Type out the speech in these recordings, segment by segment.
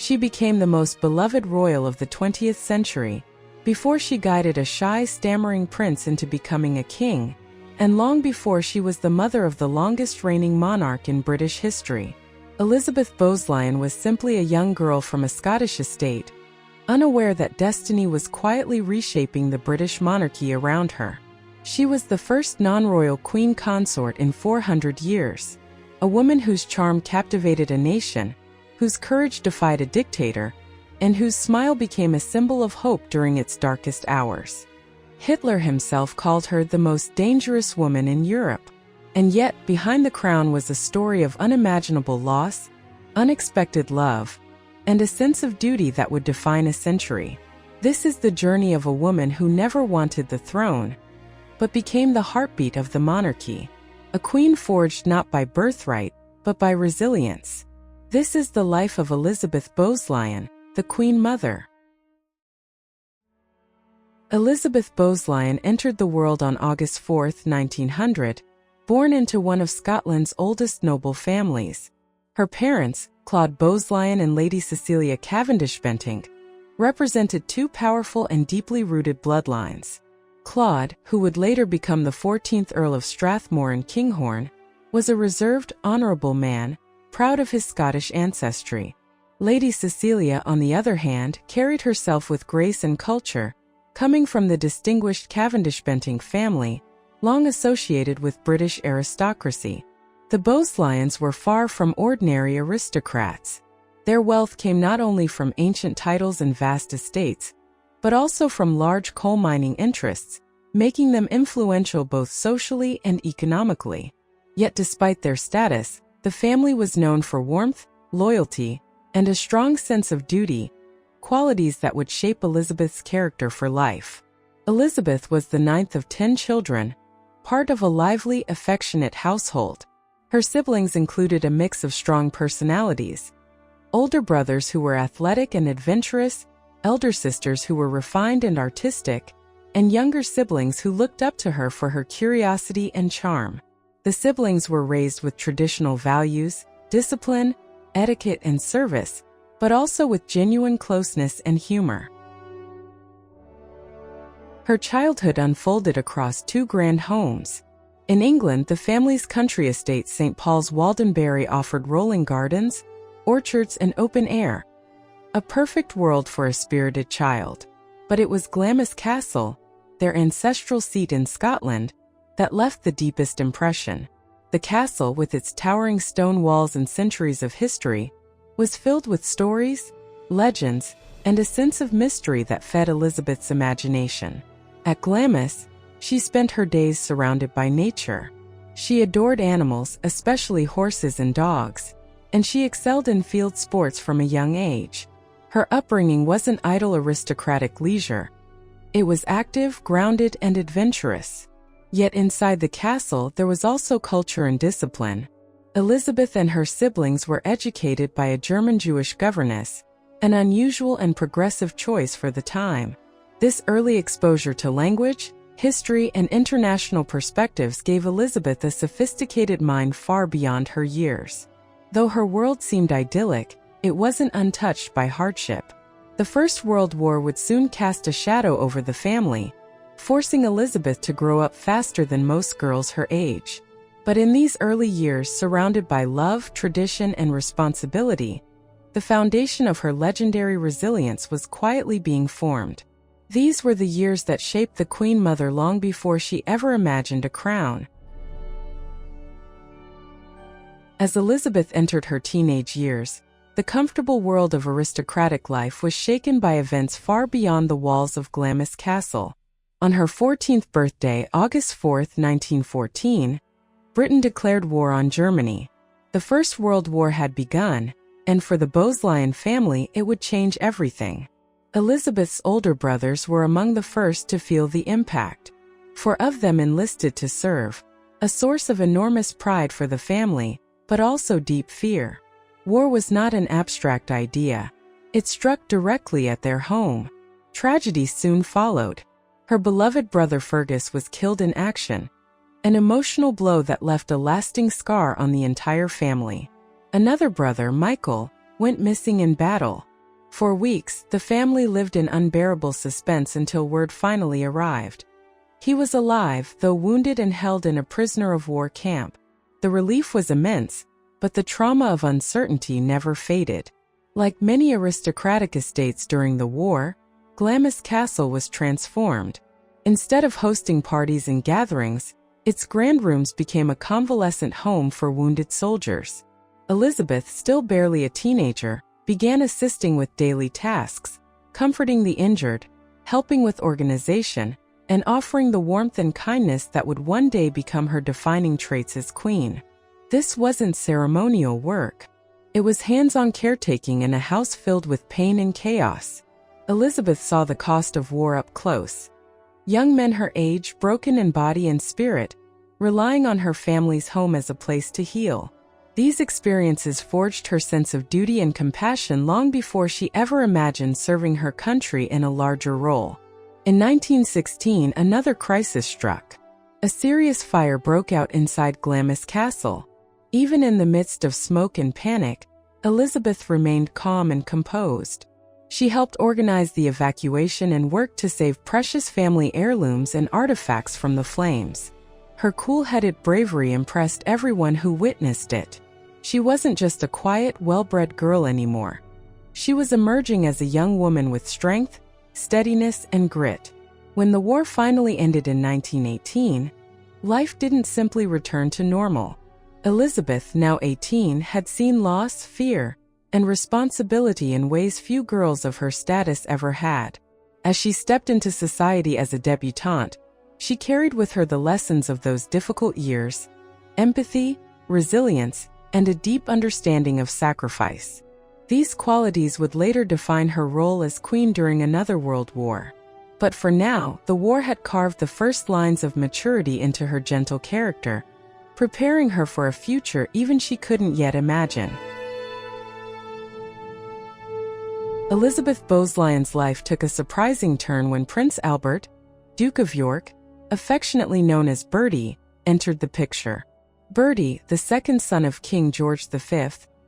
She became the most beloved royal of the 20th century, before she guided a shy, stammering prince into becoming a king, and long before she was the mother of the longest reigning monarch in British history. Elizabeth Bowes-Lyon was simply a young girl from a Scottish estate, unaware that destiny was quietly reshaping the British monarchy around her. She was the first non-royal queen consort in 400 years, a woman whose charm captivated a nation, whose courage defied a dictator, and whose smile became a symbol of hope during its darkest hours. Hitler himself called her the most dangerous woman in Europe. And yet, behind the crown was a story of unimaginable loss, unexpected love, and a sense of duty that would define a century. This is the journey of a woman who never wanted the throne, but became the heartbeat of the monarchy, a queen forged not by birthright, but by resilience. This is the life of Elizabeth Bowes-Lyon, the Queen Mother. Elizabeth Bowes-Lyon entered the world on August 4, 1900, born into one of Scotland's oldest noble families. Her parents, Claude Bowes-Lyon and Lady Cecilia Cavendish-Bentinck, represented two powerful and deeply rooted bloodlines. Claude, who would later become the 14th Earl of Strathmore and Kinghorn, was a reserved, honorable man, proud of his Scottish ancestry. Lady Cecilia, on the other hand, carried herself with grace and culture, coming from the distinguished Cavendish-Bentinck family, long associated with British aristocracy. The Bowes-Lyons were far from ordinary aristocrats. Their wealth came not only from ancient titles and vast estates, but also from large coal mining interests, making them influential both socially and economically. Yet despite their status, the family was known for warmth, loyalty, and a strong sense of duty, qualities that would shape Elizabeth's character for life. Elizabeth was the ninth of 10 children, part of a lively, affectionate household. Her siblings included a mix of strong personalities: older brothers who were athletic and adventurous, elder sisters who were refined and artistic, and younger siblings who looked up to her for her curiosity and charm. The siblings were raised with traditional values, discipline, etiquette, and service, but also with genuine closeness and humor. Her childhood unfolded across two grand homes. In England, the family's country estate St. Paul's Waldenbury offered rolling gardens, orchards, and open air, a perfect world for a spirited child. But it was Glamis Castle, their ancestral seat in Scotland, that left the deepest impression. The castle, with its towering stone walls and centuries of history, was filled with stories, legends, and a sense of mystery that fed Elizabeth's imagination. At Glamis, she spent her days surrounded by nature. She adored animals, especially horses and dogs, and she excelled in field sports from a young age. Her upbringing wasn't idle aristocratic leisure. It was active, grounded, and adventurous. Yet inside the castle, there was also culture and discipline. Elizabeth and her siblings were educated by a German Jewish governess, an unusual and progressive choice for the time. This early exposure to language, history, and international perspectives gave Elizabeth a sophisticated mind far beyond her years. Though her world seemed idyllic, it wasn't untouched by hardship. The First World War would soon cast a shadow over the family, forcing Elizabeth to grow up faster than most girls her age. But in these early years, surrounded by love, tradition, and responsibility, the foundation of her legendary resilience was quietly being formed. These were the years that shaped the Queen Mother long before she ever imagined a crown. As Elizabeth entered her teenage years, the comfortable world of aristocratic life was shaken by events far beyond the walls of Glamis Castle. On her 14th birthday, August 4, 1914, Britain declared war on Germany. The First World War had begun, and for the Bowes-Lyon family, it would change everything. Elizabeth's older brothers were among the first to feel the impact. 4 of them enlisted to serve, a source of enormous pride for the family, but also deep fear. War was not an abstract idea. It struck directly at their home. Tragedy soon followed. Her beloved brother Fergus was killed in action, an emotional blow that left a lasting scar on the entire family. Another brother, Michael, went missing in battle, For weeks, the family lived in unbearable suspense until word finally arrived. He was alive, though wounded and held in a prisoner-of-war camp. The relief was immense, but the trauma of uncertainty never faded. Like many aristocratic estates during the war, Glamis Castle was transformed. Instead of hosting parties and gatherings, its grand rooms became a convalescent home for wounded soldiers. Elizabeth, still barely a teenager, began assisting with daily tasks, comforting the injured, helping with organization, and offering the warmth and kindness that would one day become her defining traits as queen. This wasn't ceremonial work. It was hands-on caretaking in a house filled with pain and chaos. Elizabeth saw the cost of war up close. Young men her age, broken in body and spirit, relying on her family's home as a place to heal. These experiences forged her sense of duty and compassion long before she ever imagined serving her country in a larger role. In 1916, another crisis struck. A serious fire broke out inside Glamis Castle. Even in the midst of smoke and panic, Elizabeth remained calm and composed. She helped organize the evacuation and worked to save precious family heirlooms and artifacts from the flames. Her cool-headed bravery impressed everyone who witnessed it. She wasn't just a quiet, well-bred girl anymore. She was emerging as a young woman with strength, steadiness, and grit. When the war finally ended in 1918, life didn't simply return to normal. Elizabeth, now 18, had seen loss, fear, and responsibility in ways few girls of her status ever had. As she stepped into society as a debutante, she carried with her the lessons of those difficult years: empathy, resilience, and a deep understanding of sacrifice. These qualities would later define her role as queen during another world war. But for now, the war had carved the first lines of maturity into her gentle character, preparing her for a future even she couldn't yet imagine. Elizabeth Bowes-Lyon's life took a surprising turn when Prince Albert, Duke of York, affectionately known as Bertie, entered the picture. Bertie, the second son of King George V,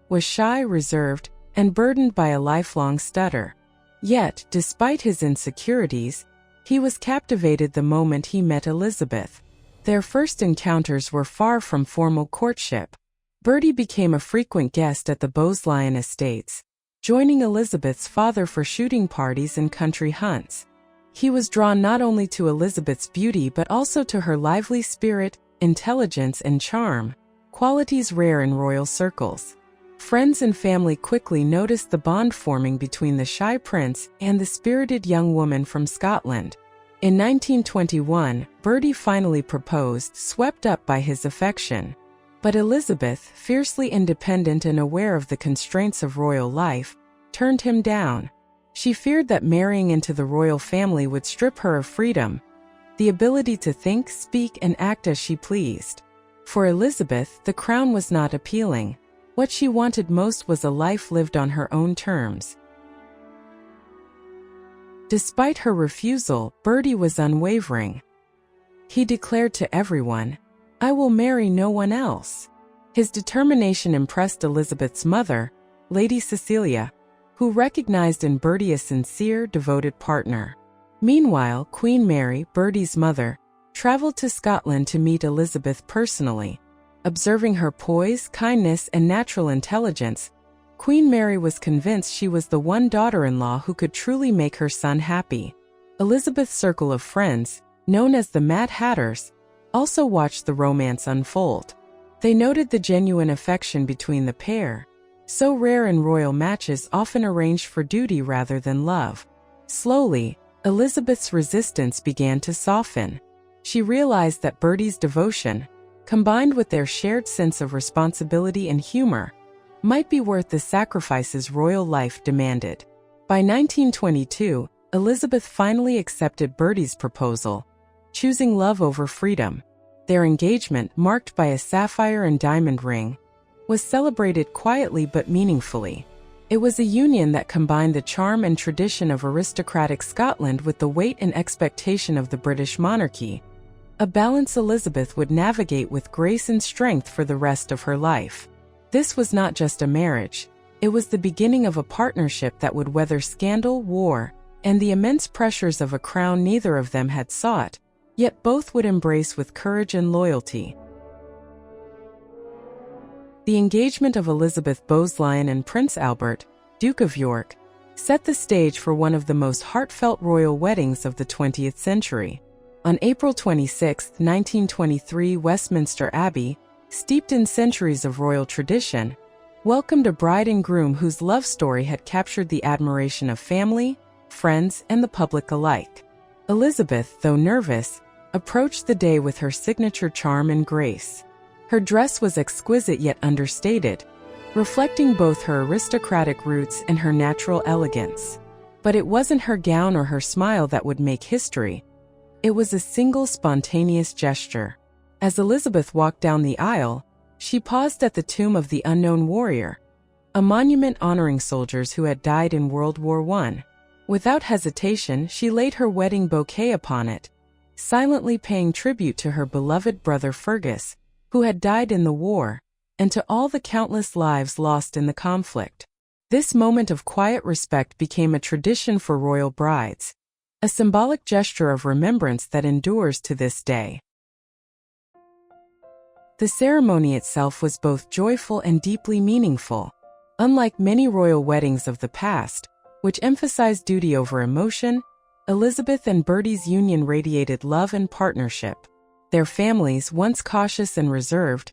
was shy, reserved, and burdened by a lifelong stutter. Yet, despite his insecurities, he was captivated the moment he met Elizabeth. Their first encounters were far from formal courtship. Bertie became a frequent guest at the Bowes-Lyon estates, joining Elizabeth's father for shooting parties and country hunts. He was drawn not only to Elizabeth's beauty but also to her lively spirit, intelligence, and charm, qualities rare in royal circles. Friends and family quickly noticed the bond forming between the shy prince and the spirited young woman from Scotland. In 1921, Bertie finally proposed, swept up by his affection. But Elizabeth, fiercely independent and aware of the constraints of royal life, turned him down. She feared that marrying into the royal family would strip her of freedom, the ability to think, speak, and act as she pleased. For Elizabeth, the crown was not appealing. What she wanted most was a life lived on her own terms. Despite her refusal, Bertie was unwavering. He declared to everyone, "I will marry no one else." His determination impressed Elizabeth's mother, Lady Cecilia, who recognized in Bertie a sincere, devoted partner. Meanwhile, Queen Mary, Bertie's mother, traveled to Scotland to meet Elizabeth personally. Observing her poise, kindness, and natural intelligence, Queen Mary was convinced she was the one daughter-in-law who could truly make her son happy. Elizabeth's circle of friends, known as the Mad Hatters, also watched the romance unfold. They noted the genuine affection between the pair, so rare in royal matches often arranged for duty rather than love. Slowly, Elizabeth's resistance began to soften. She realized that Bertie's devotion, combined with their shared sense of responsibility and humor, might be worth the sacrifices royal life demanded. By 1922, Elizabeth finally accepted Bertie's proposal, choosing love over freedom. Their engagement, marked by a sapphire and diamond ring, was celebrated quietly but meaningfully. It was a union that combined the charm and tradition of aristocratic Scotland with the weight and expectation of the British monarchy, a balance Elizabeth would navigate with grace and strength for the rest of her life. This was not just a marriage, It was the beginning of a partnership that would weather scandal, war, and the immense pressures of a crown neither of them had sought, yet both would embrace with courage and loyalty. The engagement of Elizabeth Bowes-Lyon and Prince Albert, Duke of York, set the stage for one of the most heartfelt royal weddings of the 20th century. On April 26, 1923, Westminster Abbey, steeped in centuries of royal tradition, welcomed a bride and groom whose love story had captured the admiration of family, friends, and the public alike. Elizabeth, though nervous, approached the day with her signature charm and grace. Her dress was exquisite yet understated, reflecting both her aristocratic roots and her natural elegance. But it wasn't her gown or her smile that would make history. It was a single spontaneous gesture. As Elizabeth walked down the aisle, she paused at the tomb of the unknown warrior, a monument honoring soldiers who had died in World War I. Without hesitation, she laid her wedding bouquet upon it, silently paying tribute to her beloved brother Fergus, who had died in the war, and to all the countless lives lost in the conflict. This moment of quiet respect became a tradition for royal brides, a symbolic gesture of remembrance that endures to this day. The ceremony itself was both joyful and deeply meaningful. Unlike many royal weddings of the past, which emphasized duty over emotion, Elizabeth and Bertie's union radiated love and partnership. Their families, once cautious and reserved,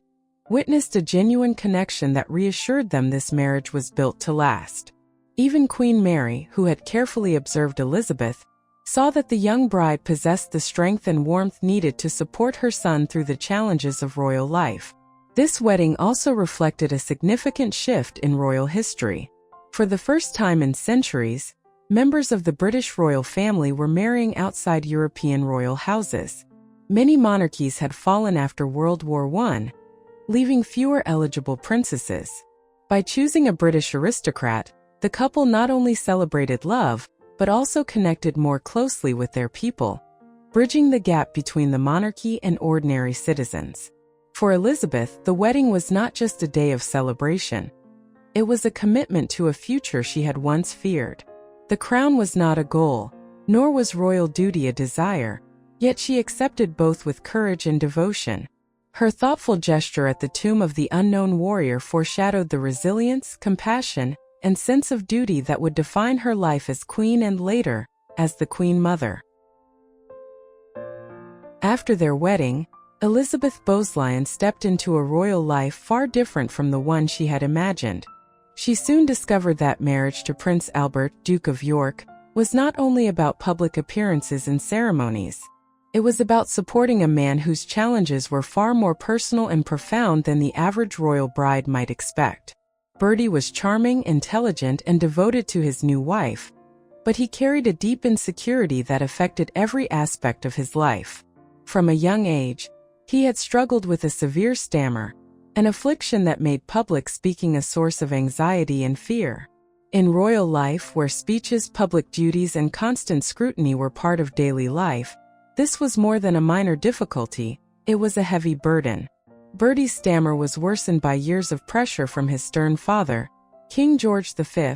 witnessed a genuine connection that reassured them this marriage was built to last. Even Queen Mary, who had carefully observed Elizabeth, saw that the young bride possessed the strength and warmth needed to support her son through the challenges of royal life. This wedding also reflected a significant shift in royal history. For the first time in centuries, members of the British royal family were marrying outside European royal houses. Many monarchies had fallen after World War I, leaving fewer eligible princesses. By choosing a British aristocrat, the couple not only celebrated love, but also connected more closely with their people, bridging the gap between the monarchy and ordinary citizens. For Elizabeth, the wedding was not just a day of celebration. It was a commitment to a future she had once feared. The crown was not a goal, nor was royal duty a desire, yet she accepted both with courage and devotion. Her thoughtful gesture at the tomb of the unknown warrior foreshadowed the resilience, compassion, and sense of duty that would define her life as queen and later, as the Queen Mother. After their wedding, Elizabeth Bowes-Lyon stepped into a royal life far different from the one she had imagined. She soon discovered that marriage to Prince Albert, Duke of York, was not only about public appearances and ceremonies. It was about supporting a man whose challenges were far more personal and profound than the average royal bride might expect. Bertie was charming, intelligent, and devoted to his new wife, but he carried a deep insecurity that affected every aspect of his life. From a young age, he had struggled with a severe stammer, an affliction that made public speaking a source of anxiety and fear. In royal life, where speeches, public duties, and constant scrutiny were part of daily life, this was more than a minor difficulty, it was a heavy burden. Bertie's stammer was worsened by years of pressure from his stern father, King George V,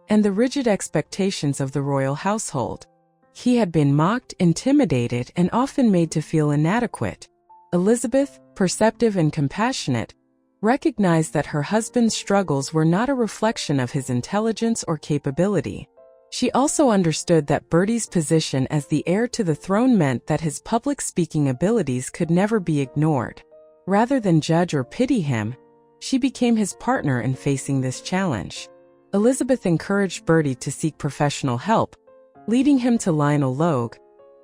and the rigid expectations of the royal household. He had been mocked, intimidated, and often made to feel inadequate. Elizabeth, perceptive and compassionate, recognized that her husband's struggles were not a reflection of his intelligence or capability. She also understood that Bertie's position as the heir to the throne meant that his public speaking abilities could never be ignored. Rather than judge or pity him, she became his partner in facing this challenge. Elizabeth encouraged Bertie to seek professional help, leading him to Lionel Logue,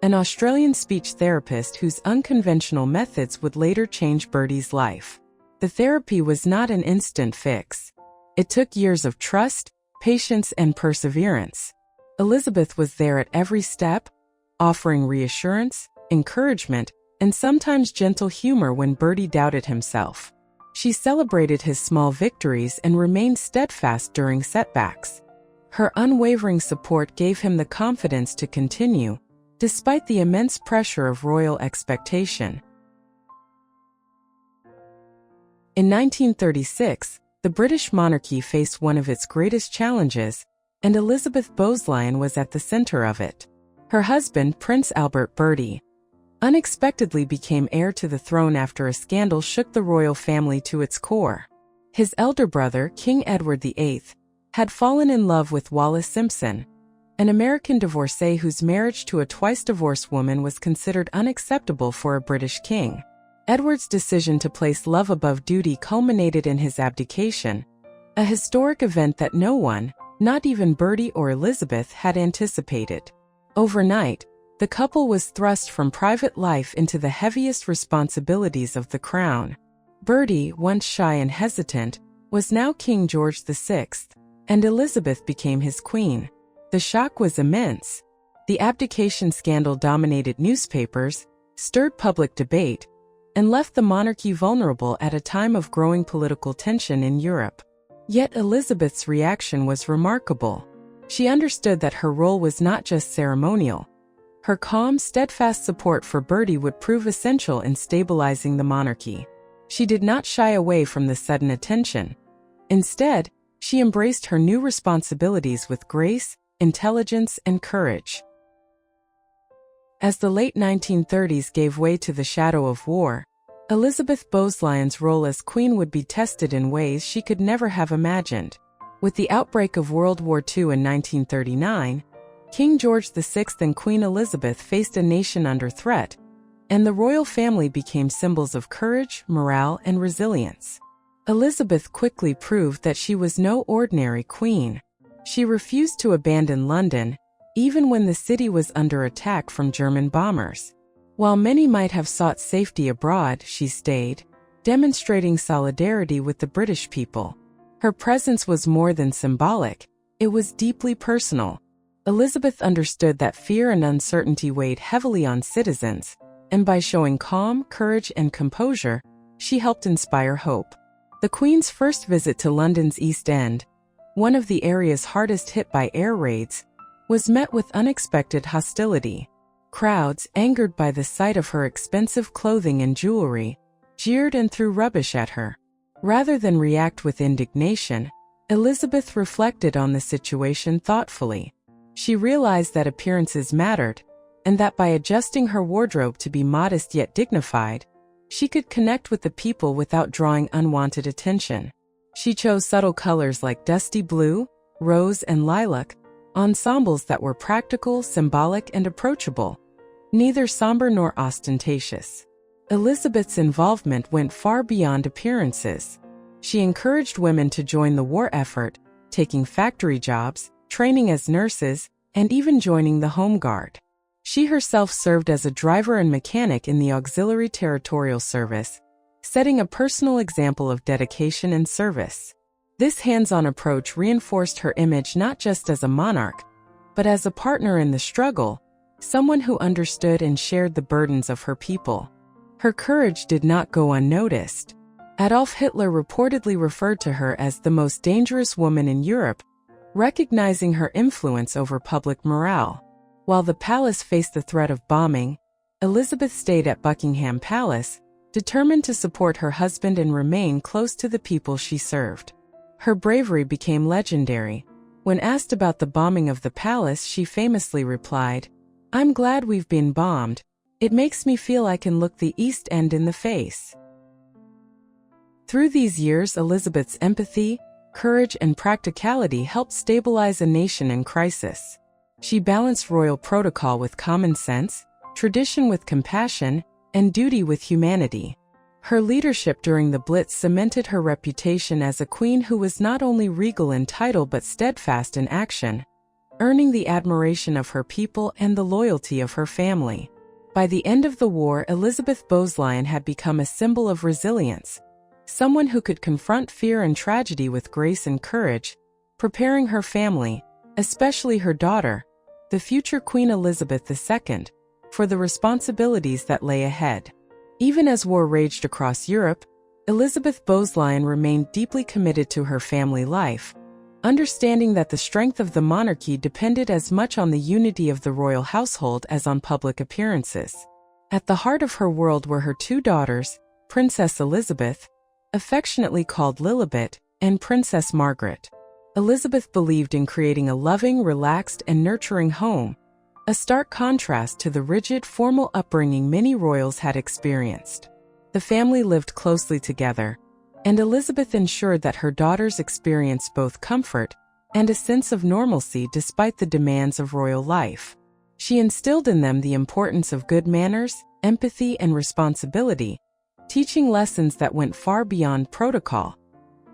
an Australian speech therapist whose unconventional methods would later change Bertie's life. The therapy was not an instant fix. It took years of trust, patience, and perseverance. Elizabeth was there at every step, offering reassurance, encouragement, and sometimes gentle humor when Bertie doubted himself. She celebrated his small victories and remained steadfast during setbacks. Her unwavering support gave him the confidence to continue, despite the immense pressure of royal expectation. In 1936, The British monarchy faced one of its greatest challenges, and Elizabeth Bowes-Lyon was at the center of it. Her husband, Prince Albert Bertie, unexpectedly became heir to the throne after a scandal shook the royal family to its core. His elder brother, King Edward VIII, had fallen in love with Wallis Simpson, an American divorcee whose marriage to a twice-divorced woman was considered unacceptable for a British king. Edward's decision to place love above duty culminated in his abdication, a historic event that no one, not even Bertie or Elizabeth, had anticipated. Overnight, the couple was thrust from private life into the heaviest responsibilities of the crown. Bertie, once shy and hesitant, was now King George VI, and Elizabeth became his queen. The shock was immense. The abdication scandal dominated newspapers, stirred public debate, and left the monarchy vulnerable at a time of growing political tension in Europe. Yet Elizabeth's reaction was remarkable. She understood that her role was not just ceremonial. Her calm, steadfast support for Bertie would prove essential in stabilizing the monarchy. She did not shy away from the sudden attention. Instead, she embraced her new responsibilities with grace, intelligence, and courage. As the late 1930s gave way to the shadow of war, Elizabeth Bowes-Lyon's role as queen would be tested in ways she could never have imagined. With the outbreak of World War II in 1939, King George VI and Queen Elizabeth faced a nation under threat, and the royal family became symbols of courage, morale, and resilience. Elizabeth quickly proved that she was no ordinary queen. She refused to abandon London, even when the city was under attack from German bombers. While many might have sought safety abroad, she stayed, demonstrating solidarity with the British people. Her presence was more than symbolic, it was deeply personal. Elizabeth understood that fear and uncertainty weighed heavily on citizens, and by showing calm, courage, and composure, she helped inspire hope. The Queen's first visit to London's East End, one of the areas hardest hit by air raids, was met with unexpected hostility. Crowds, angered by the sight of her expensive clothing and jewelry, jeered and threw rubbish at her. Rather than react with indignation, Elizabeth reflected on the situation thoughtfully. She realized that appearances mattered, and that by adjusting her wardrobe to be modest yet dignified, she could connect with the people without drawing unwanted attention. She chose subtle colors like dusty blue, rose, and lilac, ensembles that were practical, symbolic, and approachable, neither somber nor ostentatious. Elizabeth's involvement went far beyond appearances. She encouraged women to join the war effort, taking factory jobs, training as nurses, and even joining the Home Guard. She herself served as a driver and mechanic in the Auxiliary Territorial Service, setting a personal example of dedication and service. This hands-on approach reinforced her image not just as a monarch, but as a partner in the struggle, someone who understood and shared the burdens of her people. Her courage did not go unnoticed. Adolf Hitler reportedly referred to her as the most dangerous woman in Europe, recognizing her influence over public morale. While the palace faced the threat of bombing, Elizabeth stayed at Buckingham Palace, determined to support her husband and remain close to the people she served. Her bravery became legendary. When asked about the bombing of the palace, she famously replied, "I'm glad we've been bombed. It makes me feel I can look the East End in the face." Through these years, Elizabeth's empathy, courage, and practicality helped stabilize a nation in crisis. She balanced royal protocol with common sense, tradition with compassion, and duty with humanity. Her leadership during the Blitz cemented her reputation as a queen who was not only regal in title but steadfast in action, earning the admiration of her people and the loyalty of her family. By the end of the war, Elizabeth Bowes-Lyon had become a symbol of resilience, someone who could confront fear and tragedy with grace and courage, preparing her family, especially her daughter, the future Queen Elizabeth II, for the responsibilities that lay ahead. Even as war raged across Europe, Elizabeth Bowes-Lyon remained deeply committed to her family life, understanding that the strength of the monarchy depended as much on the unity of the royal household as on public appearances. At the heart of her world were her two daughters, Princess Elizabeth, affectionately called Lilibet, and Princess Margaret. Elizabeth believed in creating a loving, relaxed, and nurturing home, a stark contrast to the rigid, formal upbringing many royals had experienced. The family lived closely together, and Elizabeth ensured that her daughters experienced both comfort and a sense of normalcy despite the demands of royal life. She instilled in them the importance of good manners, empathy, and responsibility, teaching lessons that went far beyond protocol.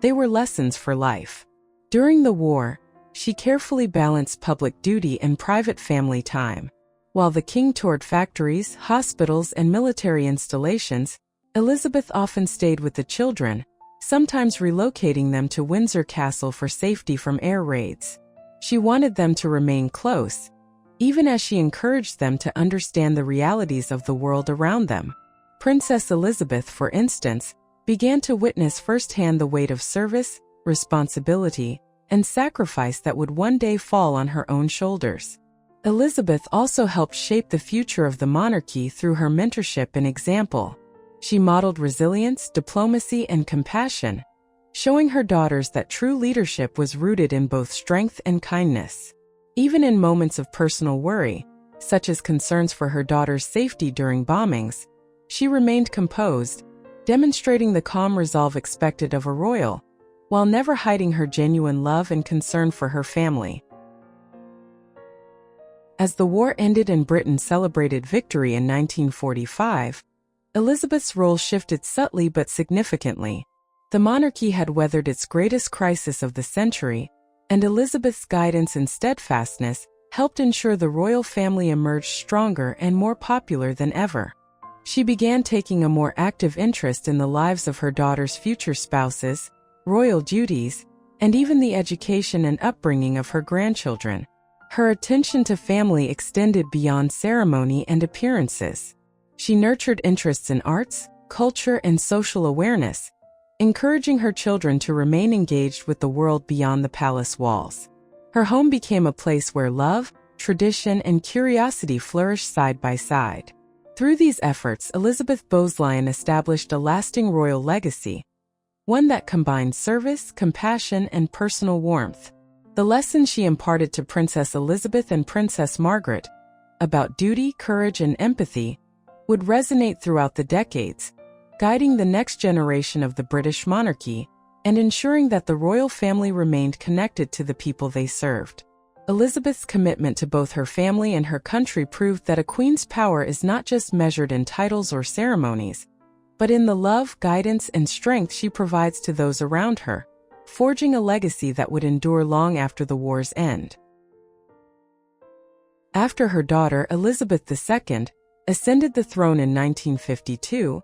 They were lessons for life. During the war, she carefully balanced public duty and private family time. While the king toured factories, hospitals, and military installations, Elizabeth often stayed with the children, sometimes relocating them to Windsor Castle for safety from air raids. She wanted them to remain close, even as she encouraged them to understand the realities of the world around them. Princess Elizabeth, for instance, began to witness firsthand the weight of service, responsibility, and sacrifice that would one day fall on her own shoulders. Elizabeth also helped shape the future of the monarchy through her mentorship and example. She modeled resilience, diplomacy, and compassion, showing her daughters that true leadership was rooted in both strength and kindness. Even in moments of personal worry, such as concerns for her daughter's safety during bombings, she remained composed, demonstrating the calm resolve expected of a royal, while never hiding her genuine love and concern for her family. As the war ended and Britain celebrated victory in 1945, Elizabeth's role shifted subtly but significantly. The monarchy had weathered its greatest crisis of the century, and Elizabeth's guidance and steadfastness helped ensure the royal family emerged stronger and more popular than ever. She began taking a more active interest in the lives of her daughter's future spouses, royal duties, and even the education and upbringing of her grandchildren. Her attention to family extended beyond ceremony and appearances. She nurtured interests in arts, culture, and social awareness, encouraging her children to remain engaged with the world beyond the palace walls. Her home became a place where love, tradition, and curiosity flourished side by side. Through these efforts, Elizabeth Bowes-Lyon established a lasting royal legacy, one that combined service, compassion, and personal warmth. The lessons she imparted to Princess Elizabeth and Princess Margaret about duty, courage, and empathy would resonate throughout the decades, guiding the next generation of the British monarchy and ensuring that the royal family remained connected to the people they served. Elizabeth's commitment to both her family and her country proved that a queen's power is not just measured in titles or ceremonies, but in the love, guidance, and strength she provides to those around her, forging a legacy that would endure long after the war's end. After her daughter Elizabeth II ascended the throne in 1952,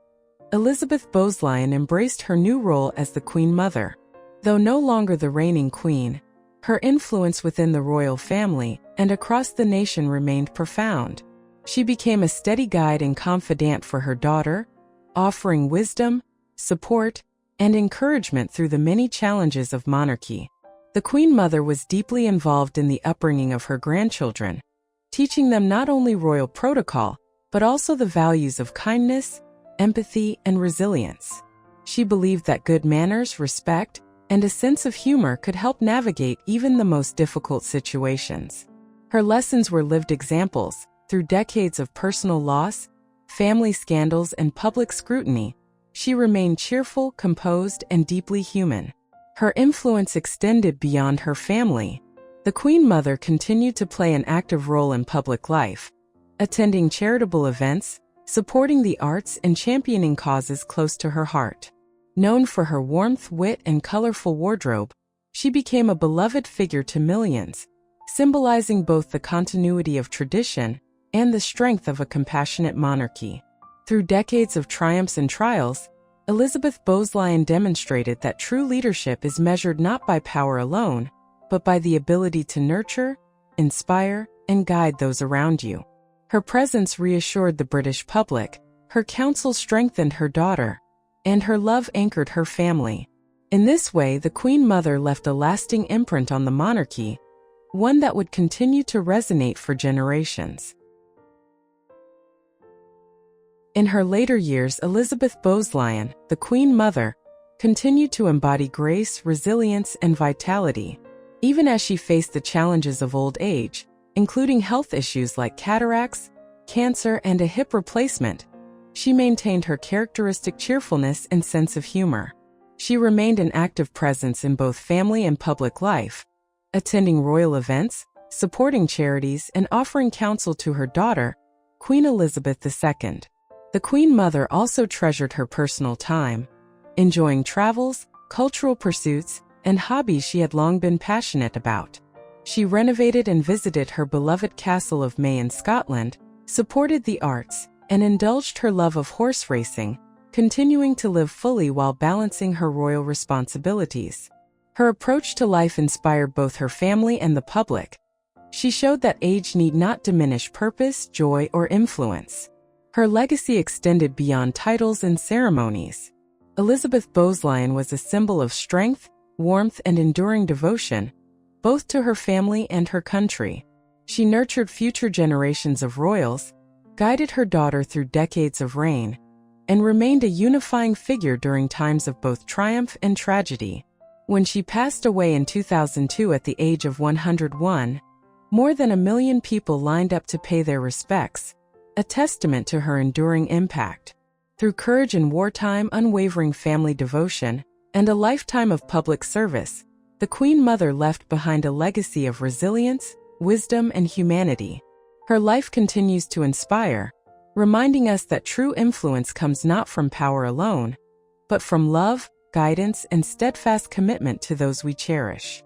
Elizabeth Bowes-Lyon embraced her new role as the Queen Mother. Though no longer the reigning queen, her influence within the royal family and across the nation remained profound. She became a steady guide and confidant for her daughter, offering wisdom, support, and encouragement through the many challenges of monarchy. The Queen Mother was deeply involved in the upbringing of her grandchildren, teaching them not only royal protocol, but also the values of kindness, empathy, and resilience. She believed that good manners, respect, and a sense of humor could help navigate even the most difficult situations. Her lessons were lived examples. Through decades of personal loss, family scandals, and public scrutiny, she remained cheerful, composed, and deeply human. Her influence extended beyond her family. The Queen Mother continued to play an active role in public life, attending charitable events, supporting the arts, and championing causes close to her heart. Known for her warmth, wit, and colorful wardrobe, she became a beloved figure to millions, symbolizing both the continuity of tradition and the strength of a compassionate monarchy. Through decades of triumphs and trials, Elizabeth Bowes-Lyon demonstrated that true leadership is measured not by power alone, but by the ability to nurture, inspire, and guide those around you. Her presence reassured the British public, her counsel strengthened her daughter, and her love anchored her family. In this way, the Queen Mother left a lasting imprint on the monarchy, one that would continue to resonate for generations. In her later years, Elizabeth Bowes-Lyon, the Queen Mother, continued to embody grace, resilience, and vitality. Even as she faced the challenges of old age, including health issues like cataracts, cancer, and a hip replacement, she maintained her characteristic cheerfulness and sense of humor. She remained an active presence in both family and public life, attending royal events, supporting charities, and offering counsel to her daughter, Queen Elizabeth II. The Queen Mother also treasured her personal time, enjoying travels, cultural pursuits, and hobbies she had long been passionate about. She renovated and visited her beloved Castle of May in Scotland, supported the arts, and indulged her love of horse racing, continuing to live fully while balancing her royal responsibilities. Her approach to life inspired both her family and the public. She showed that age need not diminish purpose, joy, or influence. Her legacy extended beyond titles and ceremonies. Elizabeth Bowes-Lyon was a symbol of strength, warmth, and enduring devotion, both to her family and her country. She nurtured future generations of royals, guided her daughter through decades of reign, and remained a unifying figure during times of both triumph and tragedy. When she passed away in 2002 at the age of 101, more than 1 million people lined up to pay their respects, a testament to her enduring impact. Through courage in wartime, unwavering family devotion, and a lifetime of public service, the Queen Mother left behind a legacy of resilience, wisdom, and humanity. Her life continues to inspire, reminding us that true influence comes not from power alone, but from love, guidance, and steadfast commitment to those we cherish.